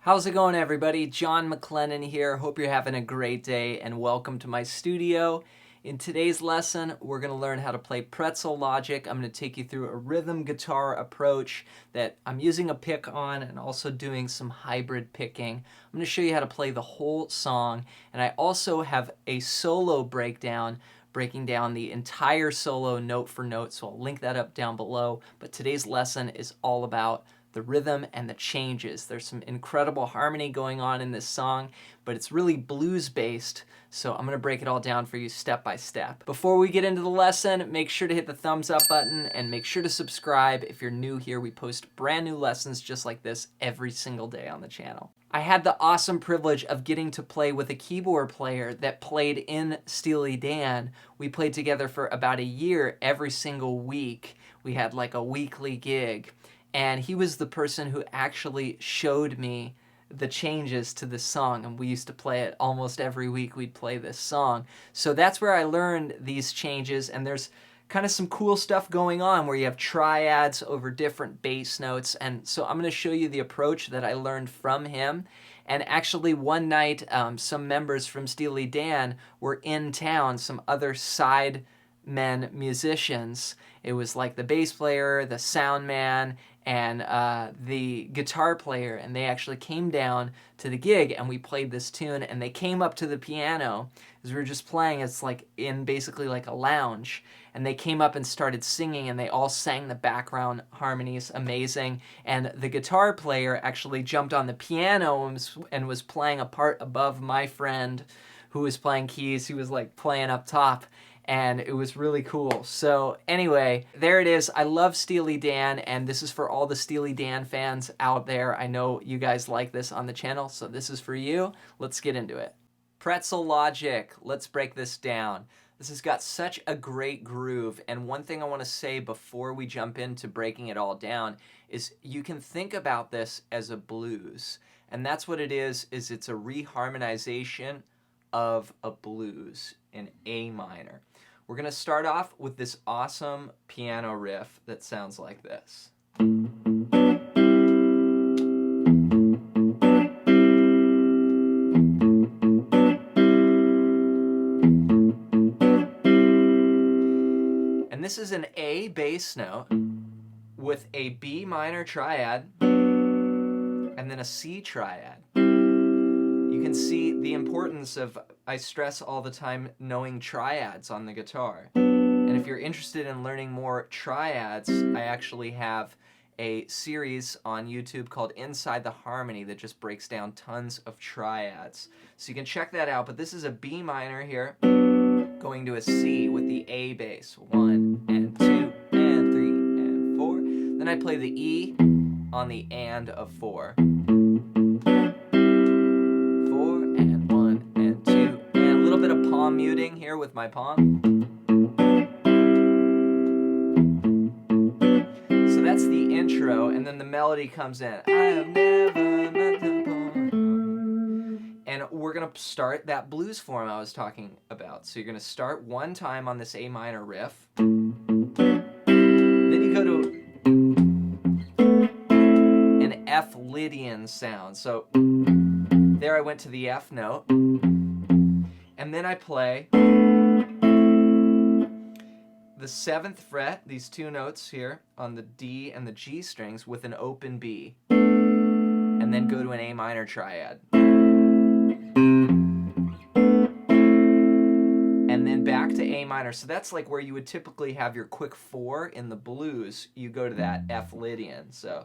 How's it going, everybody? John MacLennan here. Hope you're having a great day and welcome to my studio. In today's lesson, we're going to learn how to play Pretzel Logic. I'm going to take you through a rhythm guitar approach that I'm using a pick on and also doing some hybrid picking. I'm going to show you how to play the whole song, and I also have a solo breakdown breaking down the entire solo note for note, so I'll link that up down below. But today's lesson is all about the rhythm and the changes. There's some incredible harmony going on in this song, but it's really blues based, so I'm gonna break it all down for you step by step. Before we get into the lesson, make sure to hit the thumbs up button and make sure to subscribe if you're new here. We post brand new lessons just like this every single day on the channel. I had the awesome privilege of getting to play with a keyboard player that played in Steely Dan. We played together for about a year every single week. We had like a weekly gig. And he was the person who actually showed me the changes to this song. And we used to play it almost every week. We'd play this song. So that's where I learned these changes. And there's kind of some cool stuff going on where you have triads over different bass notes. And so I'm going to show you the approach that I learned from him. And actually one night, some members from Steely Dan were in town, some other side men musicians. It was like the bass player, the sound man, and the guitar player, and they actually came down to the gig and we played this tune, and they came up to the piano as we were just playing. It's like in basically like a lounge, and they came up and started singing, and they all sang the background harmonies amazing, and the guitar player actually jumped on the piano and was playing a part above my friend who was playing keys. He was like playing up top, and it was really cool. So anyway, there it is. I love Steely Dan, and this is for all the Steely Dan fans out there. I know you guys like this on the channel, so this is for you. Let's get into it. Pretzel Logic. Let's break this down. This has got such a great groove, and one thing I want to say before we jump into breaking it all down is you can think about this as a blues, and that's what it is it's a reharmonization of a blues in A minor. We're going to start off with this awesome piano riff that sounds like this. And this is an A bass note with a B minor triad and then a C triad. You can see the importance of, I stress all the time, knowing triads on the guitar. And if you're interested in learning more triads, I actually have a series on YouTube called Inside the Harmony that just breaks down tons of triads. So you can check that out, but this is a B minor here, going to a C with the A bass. 1 and 2 and 3 and 4. Then I play the E on the and of 4. Palm muting here with my palm. So that's the intro, and then the melody comes in. I have never met the poem. And we're going to start that blues form I was talking about. So you're going to start one time on this A minor riff. Then you go to an F Lydian sound. So there I went to the F note. And then I play the 7th fret, these two notes here on the D and the G strings with an open B. And then go to an A minor triad. And then back to A minor. So that's like where you would typically have your quick 4 in the blues. You go to that F Lydian. So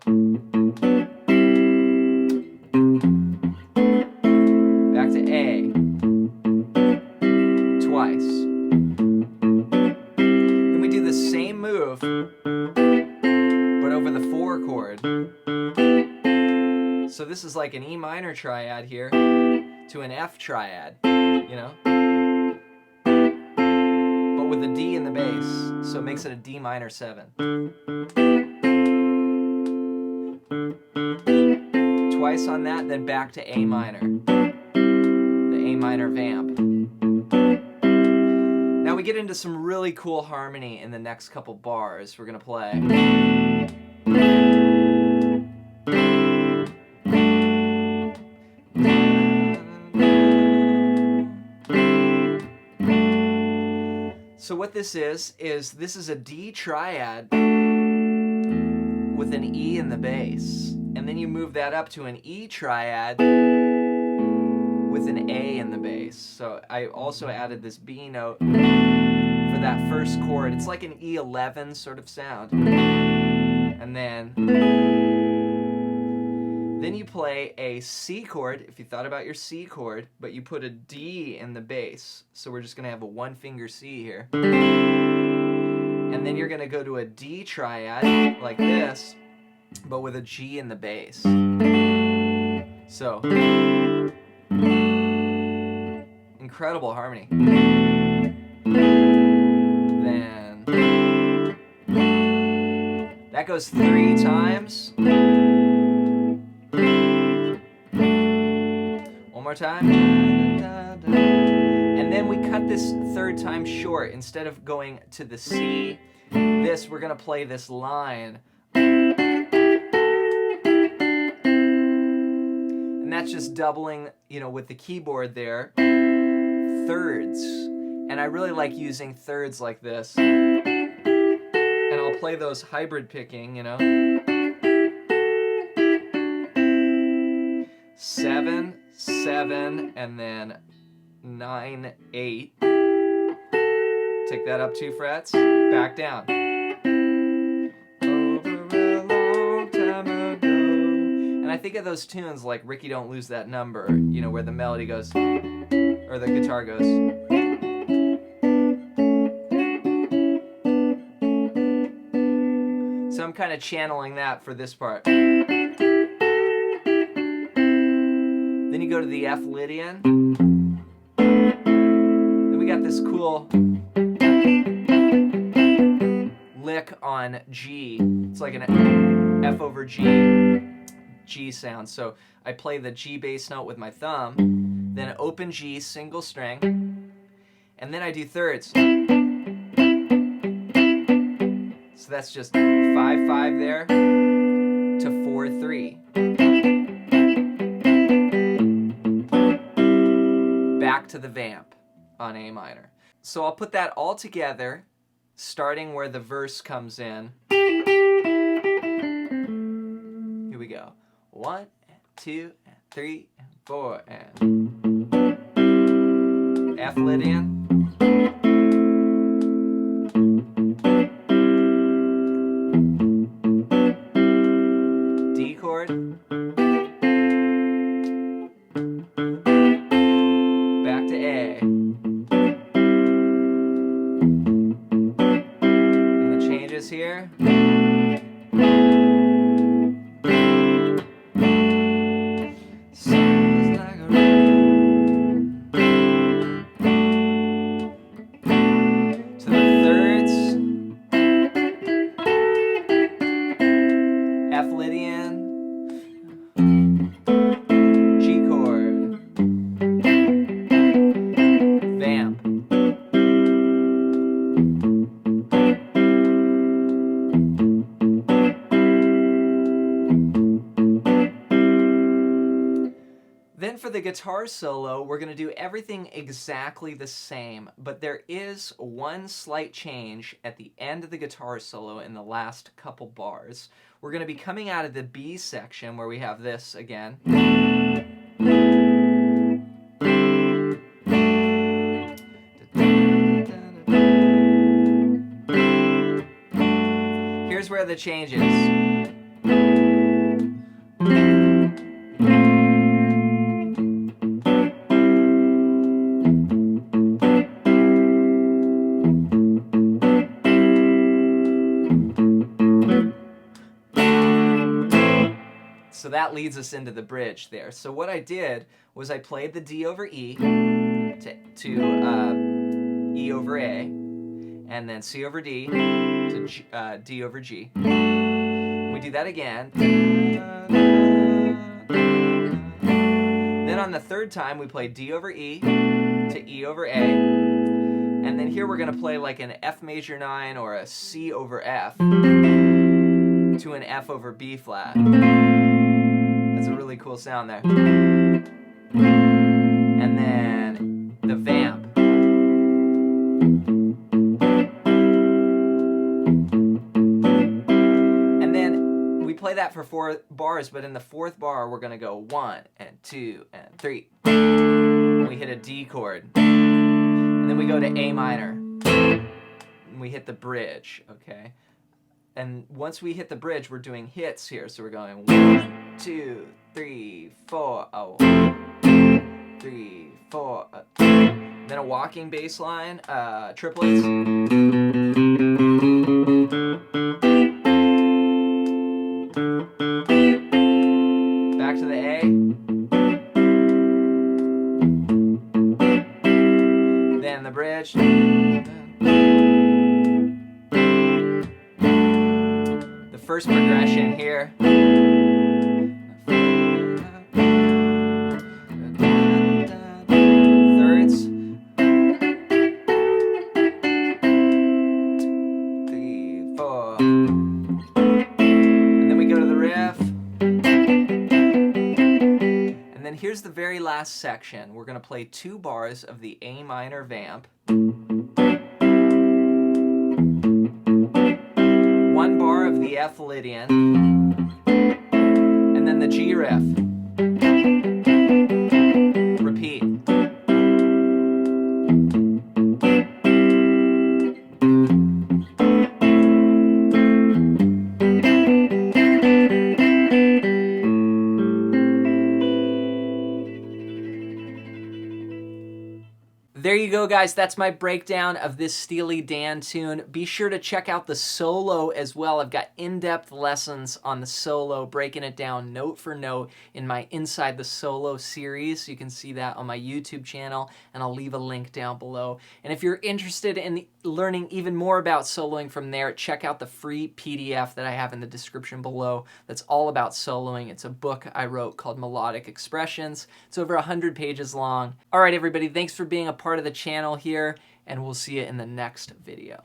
back to A. Twice. Then we do the same move, but over the 4 chord. So this is like an E minor triad here to an F triad, you know? But with a D in the bass, so it makes it a D minor 7. Twice on that, then back to A minor. The A minor vamp. Now we get into some really cool harmony in the next couple bars. We're going to play. what this is this is a D triad with an E in the bass. And then you move that up to an E triad with an A in the bass. So I also added this B note for that first chord. It's like an E11 sort of sound. And then you play a C chord, if you thought about your C chord, but you put a D in the bass. So we're just gonna have a one finger C here. And then you're gonna go to a D triad like this, but with a G in the bass. So, incredible harmony. Then, that goes 3 times. One more time. And then we cut this third time short. Instead of going to the C, we're gonna play this line. And that's just doubling, with the keyboard there, thirds. And I really like using thirds like this. And I'll play those hybrid picking, 7, 7, and then 9, 8. Take that up 2 frets, back down. And I think of those tunes like Ricky Don't Lose That Number, where the melody goes, or the guitar goes. So I'm kind of channeling that for this part. Then you go to the F Lydian. Then we got this cool lick on G. It's like an F over G sound. So I play the G bass note with my thumb, then an open G single string, and then I do thirds. So that's just 5-5 there to 4-3. Back to the vamp on A minor. So I'll put that all together, starting where the verse comes in. Here we go. 1, 2, 3, 4, and F Lydian. D chord. Back to A. And the changes here. F Lydian, G chord, vamp, then for the guitar solo, we're going to do everything exactly the same, but there is one slight change at the end of the guitar solo in the last couple bars. We're going to be coming out of the B section where we have this again. Here's where the change is. So that leads us into the bridge there. So what I did was I played the D over E to E over A, and then C over D to D over G. We do that again. Then on the third time we play D over E to E over A, and then here we're going to play like an F major 9 or a C over F to an F over B flat. That's a really cool sound there. And then the vamp. play that for 4 bars, but in the 4th bar, we're gonna go 1 and 2 and 3. And we hit a D chord. And then we go to A minor. And we hit the bridge, okay? And once we hit the bridge, we're doing hits here. So we're going 1, 2, 3, 4, 3, 4. Then a walking bass line, triplets. Back to the A. Then the bridge. The first progression here. Thirds. 3, 4. And then we go to the riff. And then here's the very last section. We're going to play 2 bars of the A minor vamp. 1 bar of the F Lydian. And then the G riff. Repeat. There you go, guys. That's my breakdown of this Steely Dan tune. Be sure to check out the solo as well. I've got in-depth lessons on the solo, breaking it down note for note in my Inside the Solo series. You can see that on my YouTube channel, and I'll leave a link down below. And if you're interested in learning even more about soloing from there, check out the free PDF that I have in the description below that's all about soloing. It's a book I wrote called Melodic Expressions. It's over 100 pages long. All right, everybody, thanks for being a part of the channel here, and we'll see you in the next video.